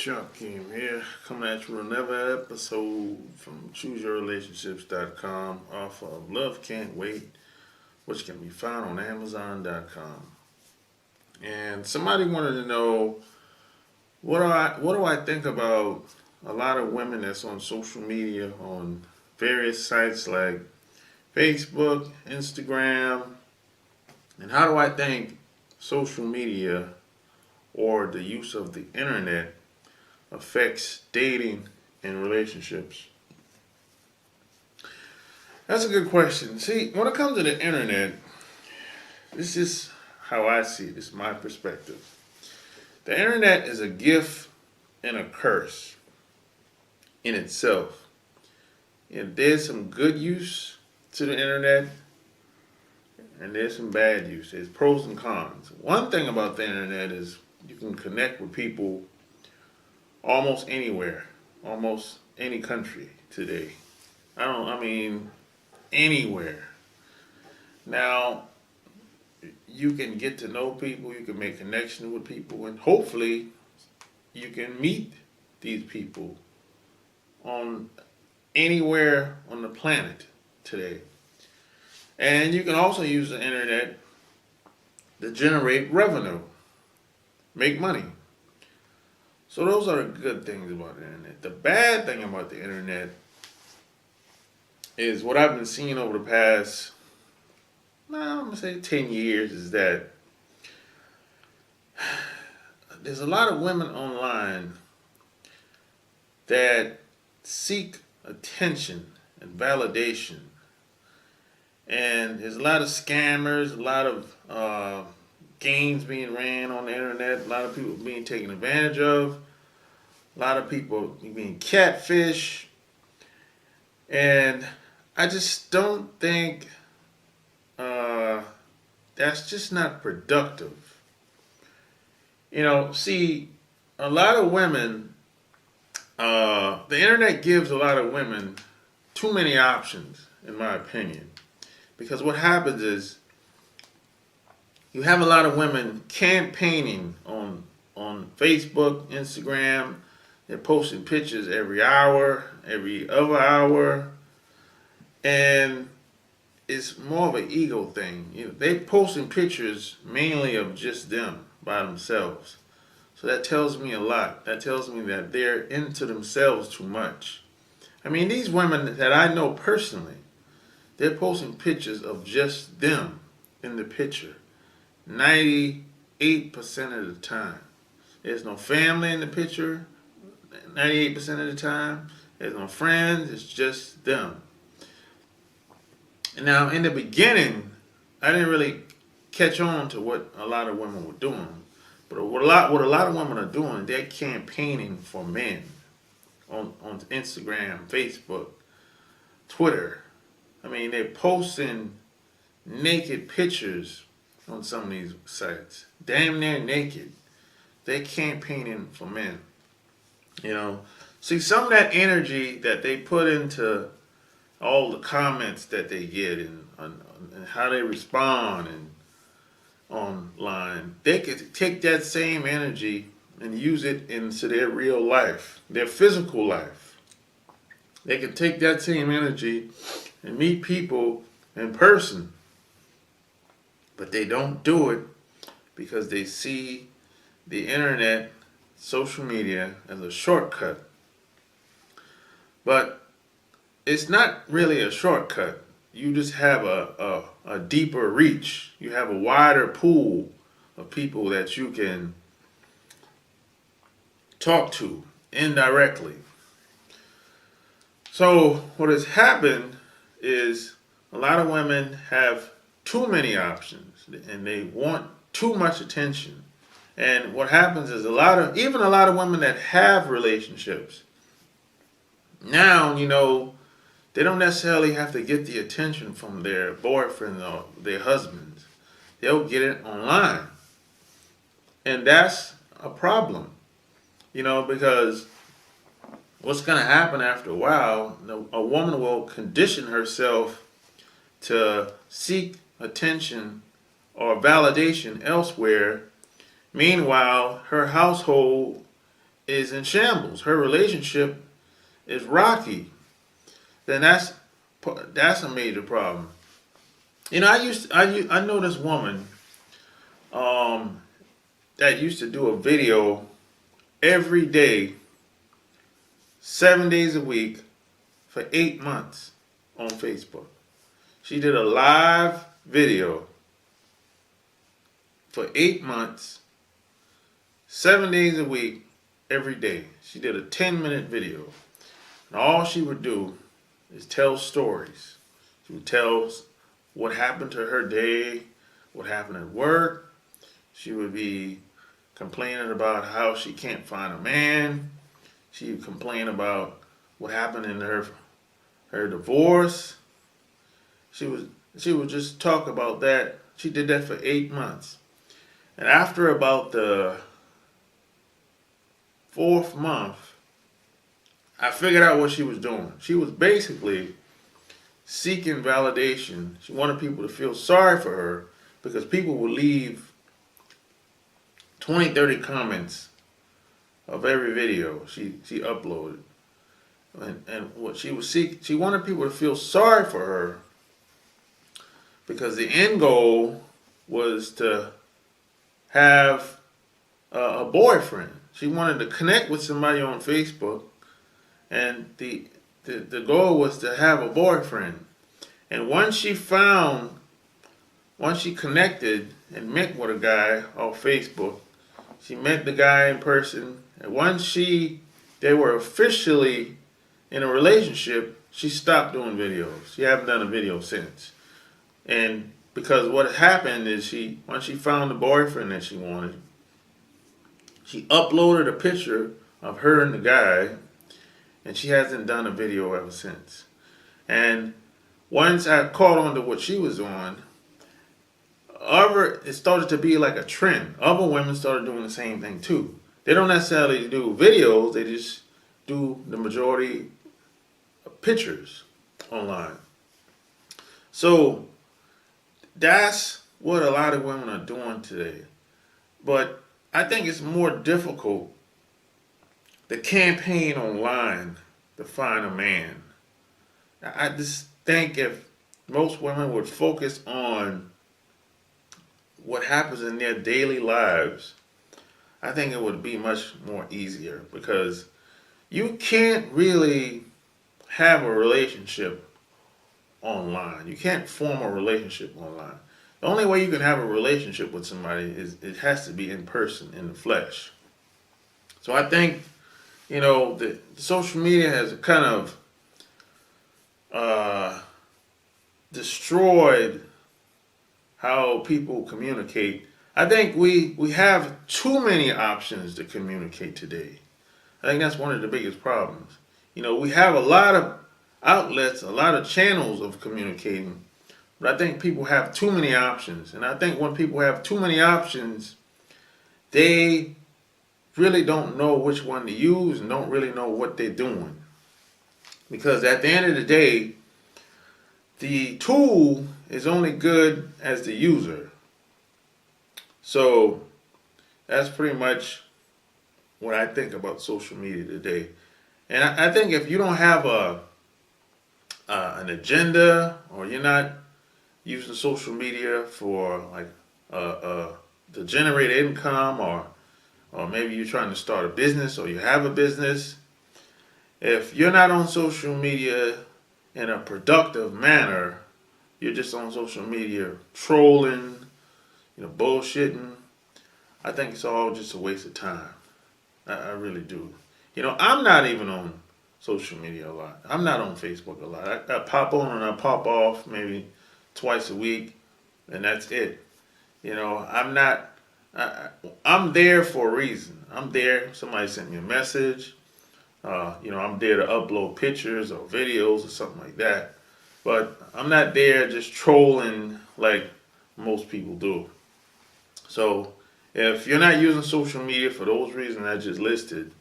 Shakim here, coming at you with another episode from ChooseYourRelationships.com off of Love Can't Wait, which can be found on Amazon.com. And somebody wanted to know what do I think about a lot of women that's on social media on various sites like Facebook, Instagram, and how do I think social media or the use of the internet affects dating and relationships? That's a good question. See, when it comes to the internet, this is how I see it. This is my perspective. The internet is a gift and a curse in itself. And there's some good use to the internet, and there's some bad use. There's pros and cons. One thing about the internet is you can connect with people almost anywhere, almost any country today. I mean, anywhere. Now, you can get to know people, you can make connection with people, and hopefully you can meet these people on anywhere on the planet today. And you can also use the internet to generate revenue, make money. So those are the good things about the internet. The bad thing about the internet is what I've been seeing over the past, I'm gonna say 10 years, is that there's a lot of women online that seek attention and validation. And there's a lot of scammers, a lot of games being ran on the internet, a lot of people being taken advantage of, a lot of people being catfish. And I just don't think that's just not productive. See, a lot of women, the internet gives a lot of women too many options, in my opinion. Because what happens is you have a lot of women campaigning on Facebook, Instagram. They're posting pictures every hour, every other hour. And it's more of an ego thing. They posting pictures mainly of just them by themselves. So that tells me a lot. That tells me that they're into themselves too much. I mean, these women that I know personally, they're posting pictures of just them in the picture 98% of the time. There's no family in the picture 98% of the time. There's no friends. It's just them. And now, in the beginning, I didn't really catch on to what a lot of women were doing. But what a lot of women are doing, they're campaigning for men on Instagram, Facebook, Twitter. I mean, they're posting naked pictures on some of these sites, damn near naked. They're campaigning for men. See, some of that energy that they put into all the comments that they get and how they respond and online, they could take that same energy and use it into their real life, their physical life. They could take that same energy and meet people in person, but they don't do it because they see the internet, social media, as a shortcut. But it's not really a shortcut. You just have a deeper reach. You have a wider pool of people that you can talk to indirectly. So what has happened is a lot of women have too many options and they want too much attention. And what happens is a lot of women that have relationships now, they don't necessarily have to get the attention from their boyfriend or their husbands. They'll get it online. And that's a problem, because what's going to happen after a while, a woman will condition herself to seek attention or validation elsewhere. Meanwhile, her household is in shambles. Her relationship is rocky. Then that's a major problem. I know this woman um, that used to do a video every day, 7 days a week, for 8 months on Facebook. She did a live video for 8 months, 7 days a week, every day. She did a 10-minute video. And all she would do is tell stories. She would tell what happened to her day, what happened at work. She would be complaining about how she can't find a man. She would complain about what happened in her divorce. She would just talk about that. She did that for 8 months. And after about the fourth month, I figured out what she was doing. She was basically seeking validation. She wanted people to feel sorry for her because people would leave 20, 30 comments of every video she uploaded. And what she wanted people to feel sorry for her because the end goal was to have a boyfriend. She wanted to connect with somebody on Facebook, and the goal was to have a boyfriend. And once she connected and met with a guy on Facebook, she met the guy in person, and once they were officially in a relationship, she stopped doing videos. She hasn't done a video since. And because what happened is once she found the boyfriend that she wanted, she uploaded a picture of her and the guy, and she hasn't done a video ever since. And once I caught on to what she was on, it started to be like a trend. Other women started doing the same thing too. They don't necessarily do videos, they just do the majority of pictures online. So that's what a lot of women are doing today. But I think it's more difficult to campaign online to find a man. I just think if most women would focus on what happens in their daily lives, I think it would be much more easier because you can't really have a relationship online. You can't form a relationship online. The only way you can have a relationship with somebody is it has to be in person, in the flesh. So I think, the social media has kind of destroyed how people communicate. I think we have too many options to communicate today. I think that's one of the biggest problems. We have a lot of outlets, a lot of channels of communicating, but I think people have too many options. And I think when people have too many options, they really don't know which one to use and don't really know what they're doing. Because at the end of the day, the tool is only good as the user. So that's pretty much what I think about social media today. And I think if you don't have an agenda, or you're not using social media for to generate income, or maybe you're trying to start a business or you have a business, if you're not on social media in a productive manner, you're just on social media trolling, bullshitting, I think it's all just a waste of time. I really do. I'm not even on social media a lot. I'm not on Facebook a lot. I pop on and I pop off maybe twice a week, and that's it. I'm not. I'm there for a reason. I'm there. Somebody sent me a message. I'm there to upload pictures or videos or something like that. But I'm not there just trolling like most people do. So if you're not using social media for those reasons I just listed,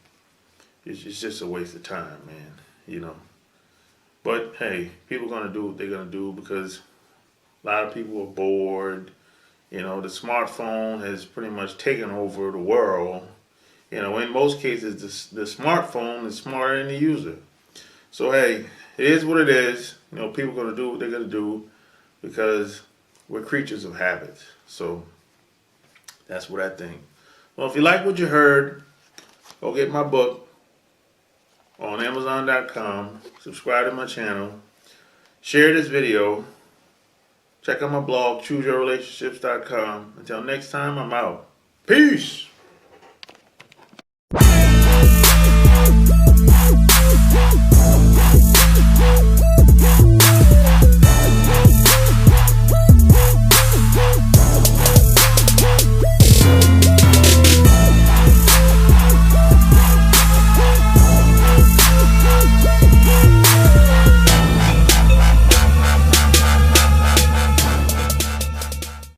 it's just a waste of time, man. But hey, people are gonna do what they're gonna do because a lot of people are bored. The smartphone has pretty much taken over the world. You know, in most cases, the smartphone is smarter than the user. So hey, it is what it is. You know, people are gonna do what they're gonna do because we're creatures of habits. So that's what I think. Well, if you like what you heard, go get my book on Amazon.com. Subscribe to my channel. Share this video. Check out my blog, ChooseYourRelationships.com. Until next time, I'm out. Peace.